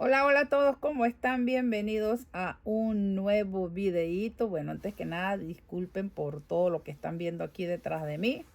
Hola, hola a todos, ¿cómo están? Bienvenidos a un nuevo videíto. Bueno, antes que nada, disculpen por todo lo que están viendo aquí detrás de mí.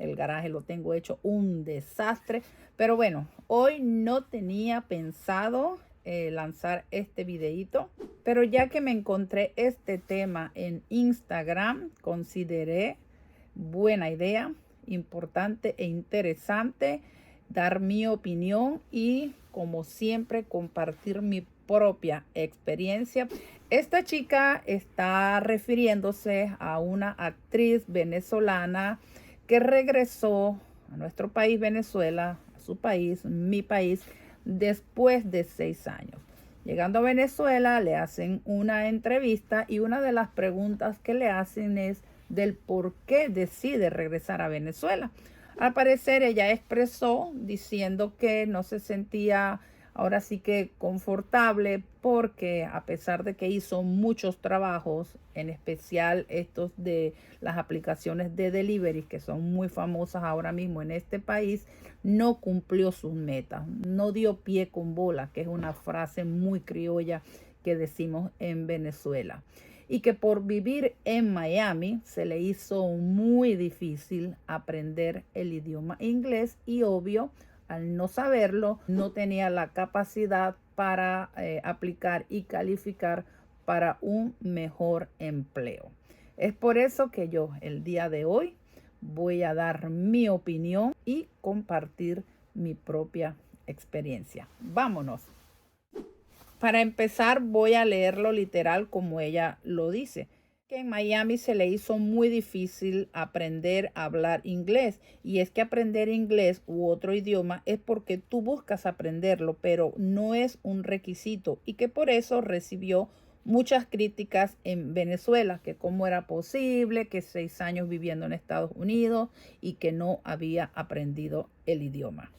El garaje lo tengo hecho un desastre. Pero bueno, hoy no tenía pensado lanzar este videíto. Pero ya que me encontré este tema en Instagram, consideré buena idea, importante e interesante dar mi opinión y, como siempre, compartir mi propia experiencia. Esta chica está refiriéndose a una actriz venezolana que regresó a nuestro país, Venezuela, a su país, mi país, después de 6 años. Llegando a Venezuela, le hacen una entrevista y una de las preguntas que le hacen es del por qué decide regresar a Venezuela. Al parecer ella expresó diciendo que no se sentía ahora sí que confortable porque, a pesar de que hizo muchos trabajos, en especial estos de las aplicaciones de delivery que son muy famosas ahora mismo en este país, no cumplió sus metas, no dio pie con bola, que es una frase muy criolla que decimos en Venezuela, y que por vivir en Miami se le hizo muy difícil aprender el idioma inglés y, obvio, al no saberlo, no tenía la capacidad para aplicar y calificar para un mejor empleo. Es por eso que yo el día de hoy voy a dar mi opinión y compartir mi propia experiencia. Vámonos. Para empezar, voy a leerlo literal como ella lo dice. Que en Miami se le hizo muy difícil aprender a hablar inglés. Y es que aprender inglés u otro idioma es porque tú buscas aprenderlo, pero no es un requisito. Y que por eso recibió muchas críticas en Venezuela, que cómo era posible, que 6 años viviendo en Estados Unidos y que no había aprendido el idioma.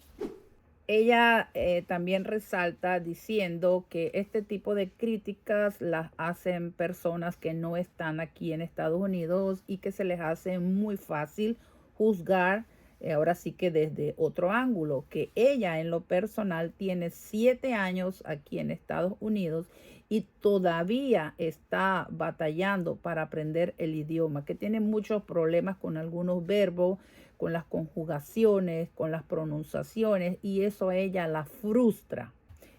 Ella también resalta diciendo que este tipo de críticas las hacen personas que no están aquí en Estados Unidos y que se les hace muy fácil juzgar, ahora sí que desde otro ángulo, que ella en lo personal tiene 7 años aquí en Estados Unidos y todavía está batallando para aprender el idioma, que tiene muchos problemas con algunos verbos, con las conjugaciones, con las pronunciaciones, y eso a ella la frustra.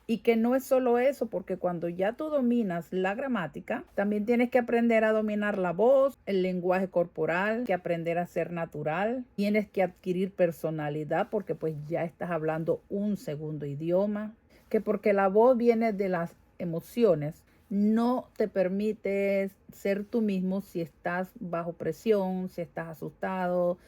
Y que no es solo eso, porque cuando ya tú dominas la gramática, también tienes que aprender a dominar la voz, el lenguaje corporal, que aprender a ser natural, tienes que adquirir personalidad porque pues ya estás hablando un segundo idioma, que porque la voz viene de las emociones, no te permite ser tú mismo si estás bajo presión, si estás asustado.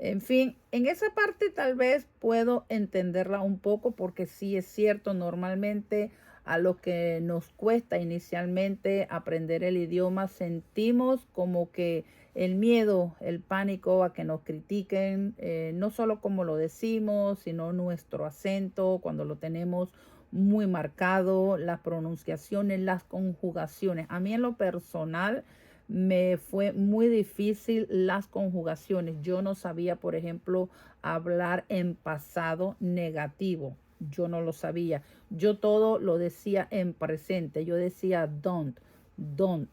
En fin, en esa parte tal vez puedo entenderla un poco porque sí es cierto, normalmente a lo que nos cuesta inicialmente aprender el idioma sentimos como que el miedo, el pánico a que nos critiquen, no solo como lo decimos, sino nuestro acento, cuando lo tenemos muy marcado, las pronunciaciones, las conjugaciones. A mí en lo personal me fue muy difícil las conjugaciones. Yo no sabía, por ejemplo, hablar en pasado negativo. Yo no lo sabía. Yo todo lo decía en presente. Yo decía don't,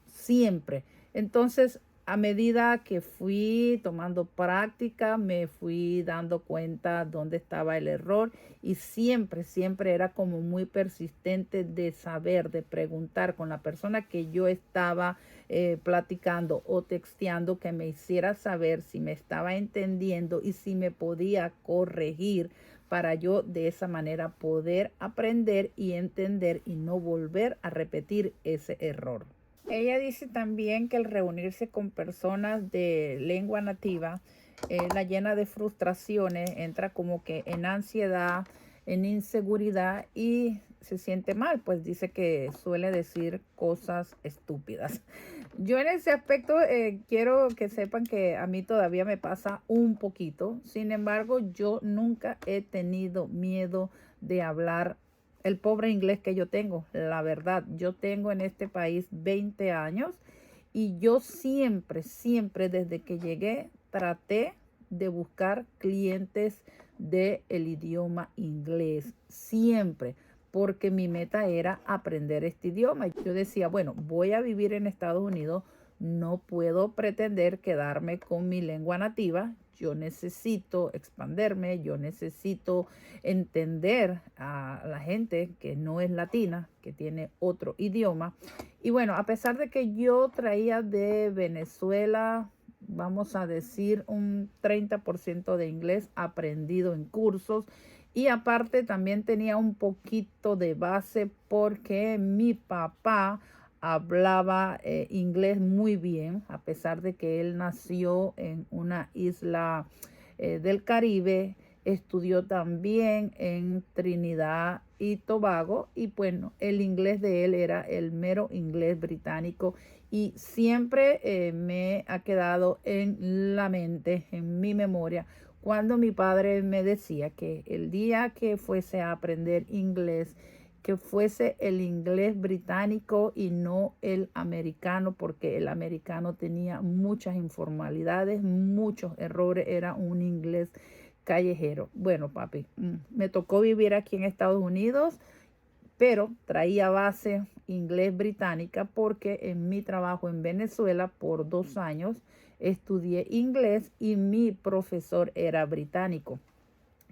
siempre. Entonces, a medida que fui tomando práctica, me fui dando cuenta dónde estaba el error y siempre era como muy persistente de saber, de preguntar con la persona que yo estaba platicando o texteando, que me hiciera saber si me estaba entendiendo y si me podía corregir para yo de esa manera poder aprender y entender y no volver a repetir ese error. Ella dice también que el reunirse con personas de lengua nativa la llena de frustraciones, entra como que en ansiedad, en inseguridad y se siente mal, pues dice que suele decir cosas estúpidas. Yo en ese aspecto quiero que sepan que a mí todavía me pasa un poquito. Sin embargo, yo nunca he tenido miedo de hablar el pobre inglés que yo tengo. La verdad, yo tengo en este país 20 años y yo siempre desde que llegué traté de buscar clientes del idioma inglés. Siempre. porque mi meta era aprender este idioma. Yo decía, bueno, voy a vivir en Estados Unidos, no puedo pretender quedarme con mi lengua nativa. Yo necesito expanderme, yo necesito entender a la gente que no es latina, que tiene otro idioma. Y bueno, a pesar de que yo traía de Venezuela, vamos a decir, un 30% de inglés aprendido en cursos. Y aparte también tenía un poquito de base porque mi papá hablaba inglés muy bien, a pesar de que él nació en una isla del Caribe. Estudió también en Trinidad y Tobago y bueno, el inglés de él era el mero inglés británico y siempre me ha quedado en la mente, en mi memoria, cuando mi padre me decía que el día que fuese a aprender inglés, que fuese el inglés británico y no el americano, porque el americano tenía muchas informalidades, muchos errores, era un inglés callejero. Bueno, papi, me tocó vivir aquí en Estados Unidos, pero traía base inglés británica porque en mi trabajo en Venezuela por 2 años estudié inglés y mi profesor era británico,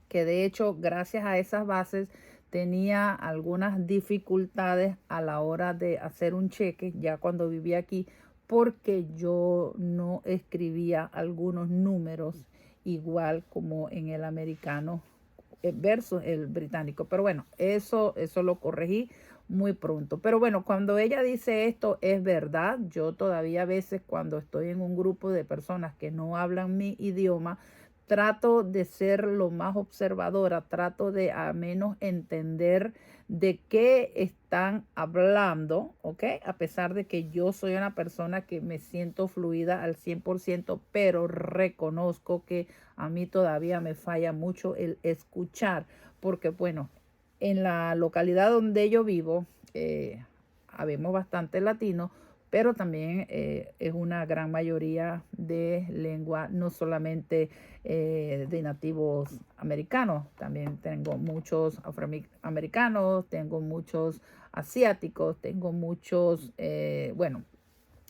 que de hecho gracias a esas bases tenía algunas dificultades a la hora de hacer un cheque ya cuando vivía aquí porque yo no escribía algunos números igual como en el americano versus el británico. Pero bueno, eso lo corregí muy pronto. Pero bueno, cuando ella dice esto es verdad. Yo todavía a veces cuando estoy en un grupo de personas que no hablan mi idioma, trato de ser lo más observadora, trato de al menos entender de qué están hablando, ¿ok? A pesar de que yo soy una persona que me siento fluida al 100%, pero reconozco que a mí todavía me falla mucho el escuchar, porque bueno, en la localidad donde yo vivo, habemos bastante latinos, pero también es una gran mayoría de lengua, no solamente de nativos americanos, también tengo muchos afroamericanos, tengo muchos asiáticos, tengo muchos, bueno,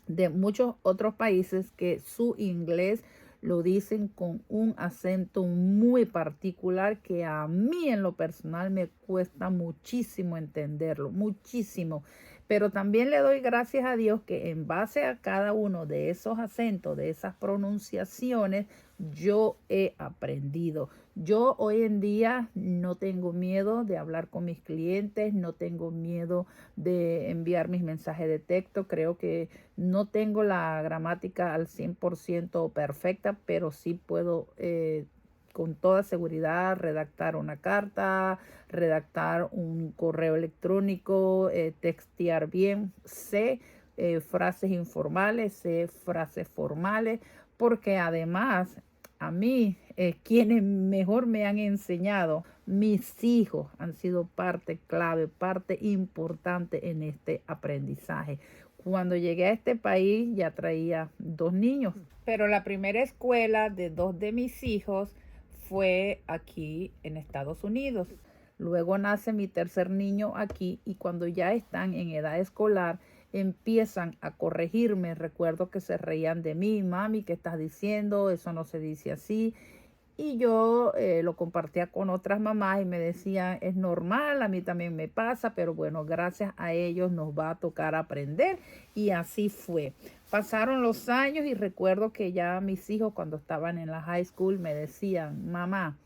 de muchos otros países que su inglés lo dicen con un acento muy particular que a mí en lo personal me cuesta muchísimo entenderlo, muchísimo. Pero también le doy gracias a Dios que en base a cada uno de esos acentos, de esas pronunciaciones, yo he aprendido. Yo hoy en día no tengo miedo de hablar con mis clientes, no tengo miedo de enviar mis mensajes de texto. Creo que no tengo la gramática al 100% perfecta, pero sí puedo con toda seguridad redactar una carta, redactar un correo electrónico, textear bien. Sé frases informales, sé frases formales, porque además a mí, quienes mejor me han enseñado, mis hijos han sido parte clave, parte importante en este aprendizaje. Cuando llegué a este país ya traía 2 niños, pero la primera escuela de 2 de mis hijos fue aquí en Estados Unidos. Luego nace mi tercer niño aquí y cuando ya están en edad escolar empiezan a corregirme. Recuerdo que se reían de mí: mami, ¿qué estás diciendo? Eso no se dice así. Y yo lo compartía con otras mamás y me decían, es normal, a mí también me pasa, pero bueno, gracias a ellos nos va a tocar aprender. Y así fue. Pasaron los años y recuerdo que ya mis hijos cuando estaban en la high school me decían, mamá,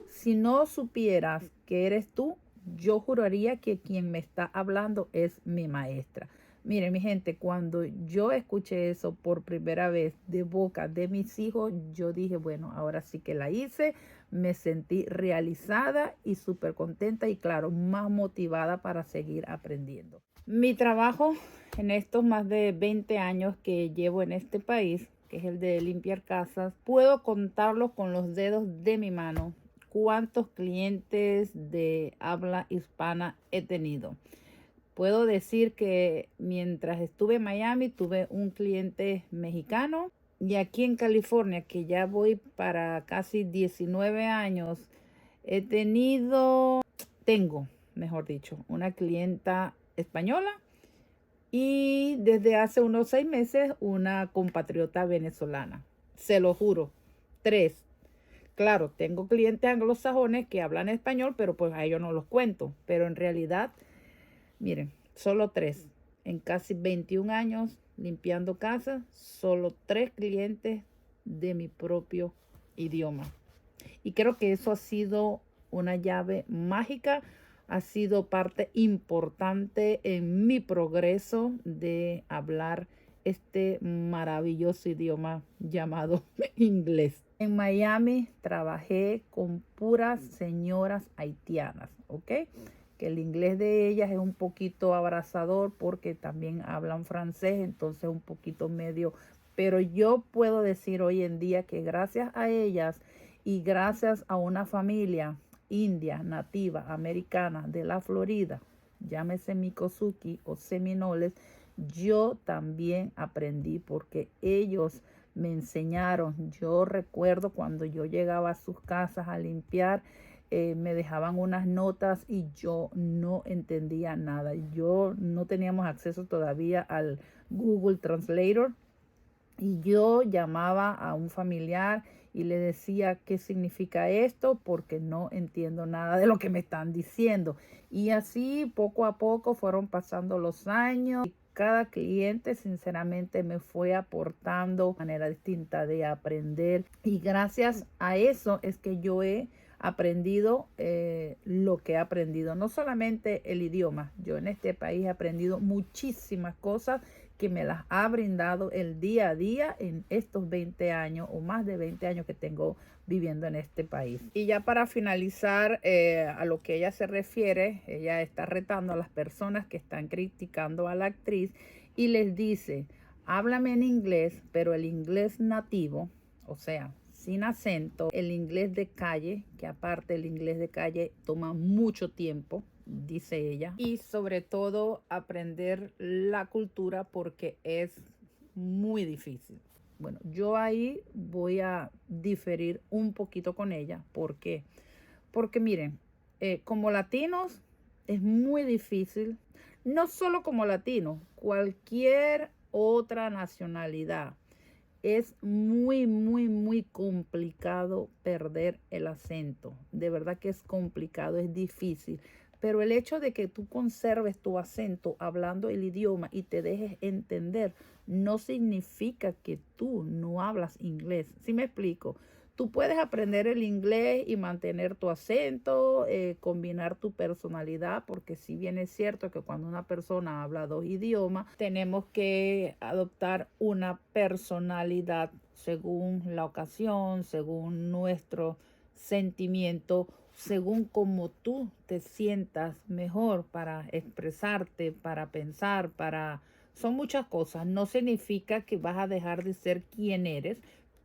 si no supieras que eres tú, yo juraría que quien me está hablando es mi maestra. Miren, mi gente, cuando yo escuché eso por primera vez de boca de mis hijos, yo dije, bueno, ahora sí que la hice. Me sentí realizada y súper contenta y claro, más motivada para seguir aprendiendo. Mi trabajo en estos más de 20 años que llevo en este país, que es el de limpiar casas, puedo contarlo con los dedos de mi mano cuántos clientes de habla hispana he tenido. Puedo decir que mientras estuve en Miami tuve un cliente mexicano y aquí en California, que ya voy para casi 19 años, tengo mejor dicho, una clienta española y desde hace unos 6 meses una compatriota venezolana. Se lo juro, 3. Claro, tengo clientes anglosajones que hablan español, pero pues a ellos no los cuento. Pero en realidad, miren, solo 3. En casi 21 años limpiando casas, solo 3 clientes de mi propio idioma. Y creo que eso ha sido una llave mágica, ha sido parte importante en mi progreso de hablar este maravilloso idioma llamado inglés. En Miami trabajé con puras señoras haitianas, ¿ok? Que el inglés de ellas es un poquito abrasador porque también hablan francés, entonces un poquito medio. Pero yo puedo decir hoy en día que gracias a ellas y gracias a una familia india, nativa, americana de la Florida, llámese Mikosuki o Seminoles, yo también aprendí porque ellos me enseñaron. Yo recuerdo cuando yo llegaba a sus casas a limpiar, me dejaban unas notas y yo no entendía nada. Yo no teníamos acceso todavía al Google Translator y yo llamaba a un familiar y le decía qué significa esto porque no entiendo nada de lo que me están diciendo. Y así poco a poco fueron pasando los años. Y cada cliente sinceramente me fue aportando manera distinta de aprender. Y gracias a eso es que yo he aprendido lo que he aprendido. No solamente el idioma. Yo en este país he aprendido muchísimas cosas que me las ha brindado el día a día en estos 20 años o más de 20 años que tengo viviendo en este país. Y ya para finalizar, a lo que ella se refiere, ella está retando a las personas que están criticando a la actriz y les dice, háblame en inglés, pero el inglés nativo, o sea, sin acento, el inglés de calle, que aparte el inglés de calle toma mucho tiempo, dice ella, y sobre todo aprender la cultura porque es muy difícil. Bueno, yo ahí voy a diferir un poquito con ella. ¿Por qué? Porque miren, como latinos es muy difícil, no solo como latinos, cualquier otra nacionalidad. Es muy, muy, muy complicado perder el acento. De verdad que es complicado, es difícil. Pero el hecho de que tú conserves tu acento hablando el idioma y te dejes entender, no significa que tú no hablas inglés. ¿Sí me explico? Tú puedes aprender el inglés y mantener tu acento, combinar tu personalidad, porque si bien es cierto que cuando una persona habla 2 idiomas, tenemos que adoptar una personalidad según la ocasión, según nuestro sentimiento, según como tú te sientas mejor para expresarte, para pensar, para... Son muchas cosas. No significa que vas a dejar de ser quien eres,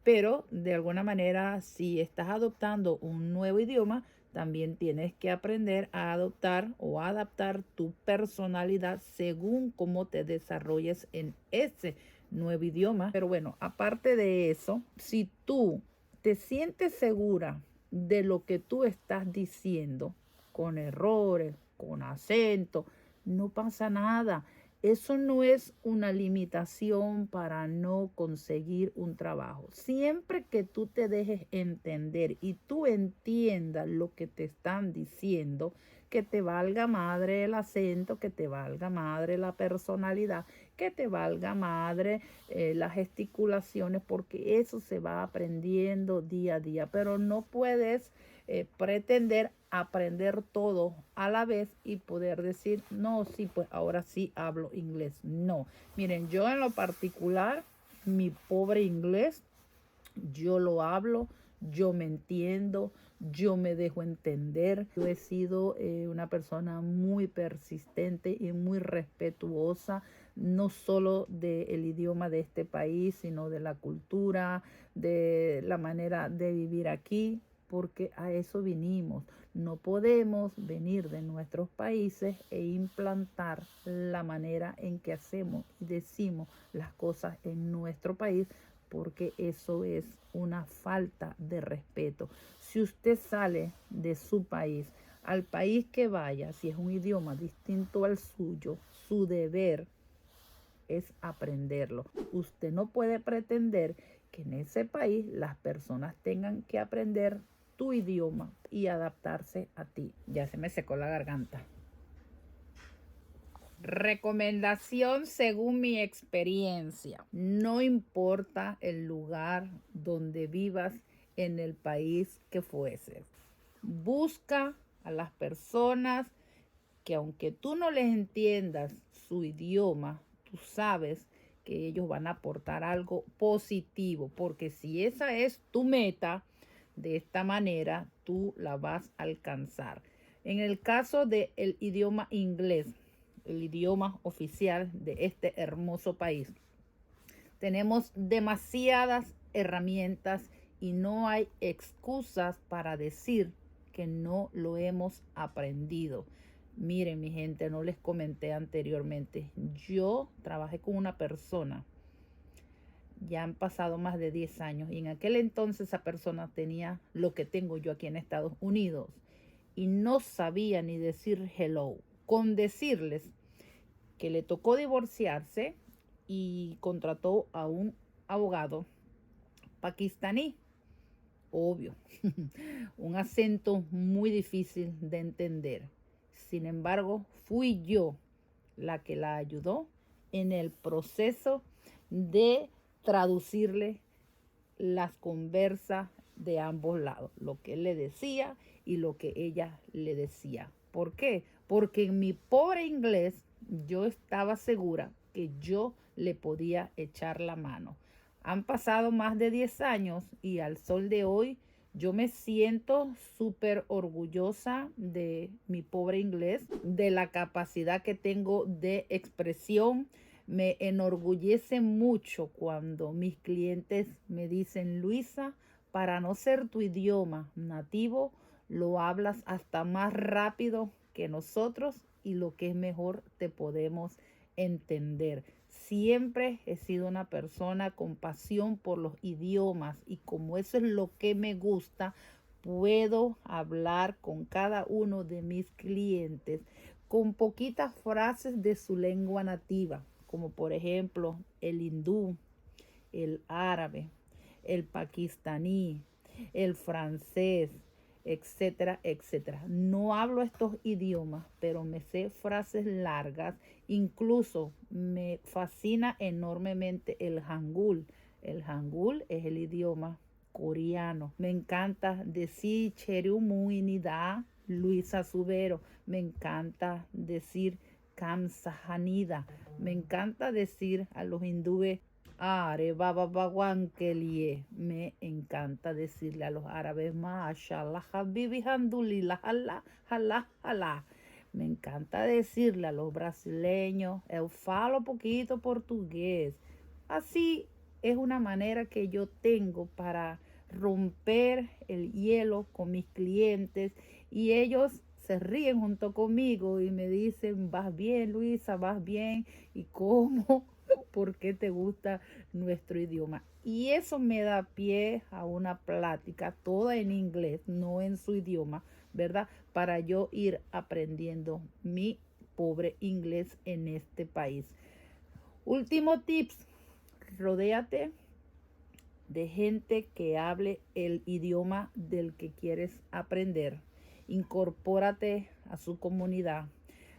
pero de alguna manera, si estás adoptando un nuevo idioma, también tienes que aprender a adoptar o adaptar tu personalidad según cómo te desarrolles en ese nuevo idioma. Pero bueno, aparte de eso, si tú te sientes segura de lo que tú estás diciendo, con errores, con acento, no pasa nada. Eso no es una limitación para no conseguir un trabajo. Siempre que tú te dejes entender y tú entiendas lo que te están diciendo, que te valga madre el acento, que te valga madre la personalidad, que te valga madre las gesticulaciones, porque eso se va aprendiendo día a día. Pero no puedes pretender aprender todo a la vez y poder decir, no, sí, pues ahora sí hablo inglés. No, miren, yo en lo particular, mi pobre inglés, yo lo hablo, yo me entiendo, yo me dejo entender. Yo he sido una persona muy persistente y muy respetuosa, no solo del idioma de este país, sino de la cultura, de la manera de vivir aquí, porque a eso vinimos. No podemos venir de nuestros países e implantar la manera en que hacemos y decimos las cosas en nuestro país, porque eso es una falta de respeto. Si usted sale de su país Al país que vaya, si es un idioma distinto al suyo, su deber es aprenderlo. Usted no puede pretender que en ese país las personas tengan que aprender tu idioma y adaptarse a ti. Ya se me secó la garganta. Recomendación según mi experiencia. No importa el lugar donde vivas en el país que fueses. Busca a las personas que aunque tú no les entiendas su idioma, tú sabes que ellos van a aportar algo positivo, porque si esa es tu meta, de esta manera tú la vas a alcanzar. En el caso del idioma inglés, el idioma oficial de este hermoso país, tenemos demasiadas herramientas y no hay excusas para decir que no lo hemos aprendido. Miren, mi gente, no les comenté anteriormente. Yo trabajé con una persona. Ya han pasado más de 10 años y en aquel entonces esa persona tenía lo que tengo yo aquí en Estados Unidos y no sabía ni decir hello. Con decirles que le tocó divorciarse y contrató a un abogado pakistaní. Obvio, un acento muy difícil de entender. Sin embargo, fui yo la que la ayudó en el proceso de traducirle las conversas de ambos lados, lo que él le decía y lo que ella le decía. ¿Por qué? Porque en mi pobre inglés yo estaba segura que yo le podía echar la mano. Han pasado más de 10 años y al sol de hoy yo me siento súper orgullosa de mi pobre inglés, de la capacidad que tengo de expresión. Me enorgullece mucho cuando mis clientes me dicen, Luisa, para no ser tu idioma nativo, lo hablas hasta más rápido que nosotros y lo que es mejor, te podemos entender. Siempre he sido una persona con pasión por los idiomas y como eso es lo que me gusta, puedo hablar con cada uno de mis clientes con poquitas frases de su lengua nativa, como por ejemplo el hindú, el árabe, el pakistaní, el francés, etcétera, etcétera. No hablo estos idiomas, pero me sé frases largas. Incluso me fascina enormemente el hangul. El hangul es el idioma coreano. Me encanta decir Cherumuinida, Luisa Subero. Me encanta decir Kamsahamnida. Me encanta decir a los hindúes Are Baba Baguankelie. Me encanta decirle a los árabes Mashallah Habibi Handulillah Allah Allah Allah. Me encanta decirle a los brasileños eu falo poquito portugués. Así es una manera que yo tengo para romper el hielo con mis clientes y ellos se ríen junto conmigo y me dicen, vas bien Luisa, vas bien, y cómo, por qué te gusta nuestro idioma. Y eso me da pie a una plática toda en inglés, no en su idioma, ¿verdad? Para yo ir aprendiendo mi pobre inglés en este país. Último tips, rodéate de gente que hable el idioma del que quieres aprender. Incorpórate a su comunidad.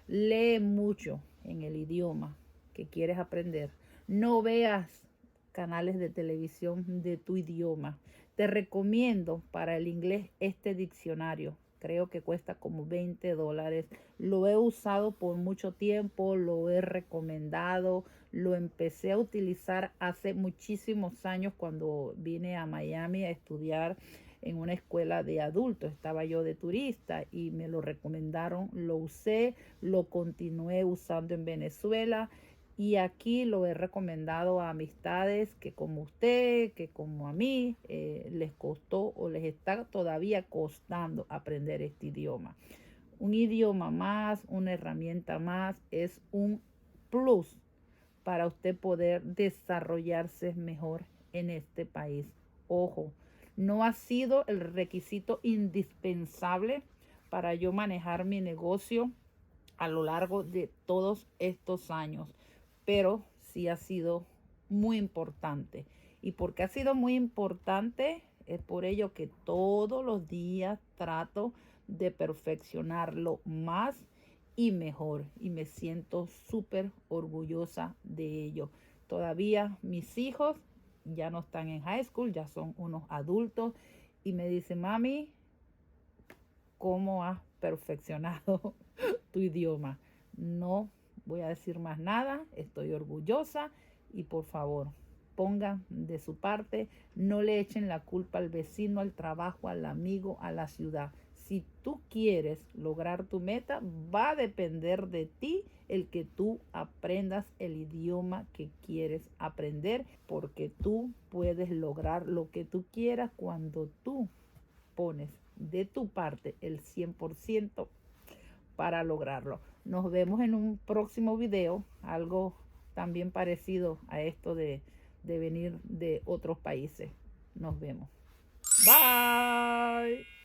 Lee mucho en el idioma que quieres aprender. No veas canales de televisión de tu idioma. Te recomiendo para el inglés este diccionario. Creo que cuesta como $20. Lo he usado por mucho tiempo, lo he recomendado, lo empecé a utilizar hace muchísimos años cuando vine a Miami a estudiar en una escuela de adultos. Estaba yo de turista y me lo recomendaron, lo usé, lo continué usando en Venezuela. Y aquí lo he recomendado a amistades que como usted, que como a mí, les costó o les está todavía costando aprender este idioma. Un idioma más, una herramienta más, es un plus para usted poder desarrollarse mejor en este país. Ojo, no ha sido el requisito indispensable para yo manejar mi negocio a lo largo de todos estos años, pero sí ha sido muy importante. Y porque ha sido muy importante, es por ello que todos los días trato de perfeccionarlo más y mejor. Y me siento súper orgullosa de ello. Todavía mis hijos ya no están en high school, ya son unos adultos. Y me dicen, mami, ¿cómo has perfeccionado tu idioma? No voy a decir más nada, estoy orgullosa y por favor, pongan de su parte, no le echen la culpa al vecino, al trabajo, al amigo, a la ciudad. Si tú quieres lograr tu meta, va a depender de ti el que tú aprendas el idioma que quieres aprender, porque tú puedes lograr lo que tú quieras cuando tú pones de tu parte el 100% para lograrlo. Nos vemos en un próximo video, algo también parecido a esto de venir de otros países. Nos vemos. Bye.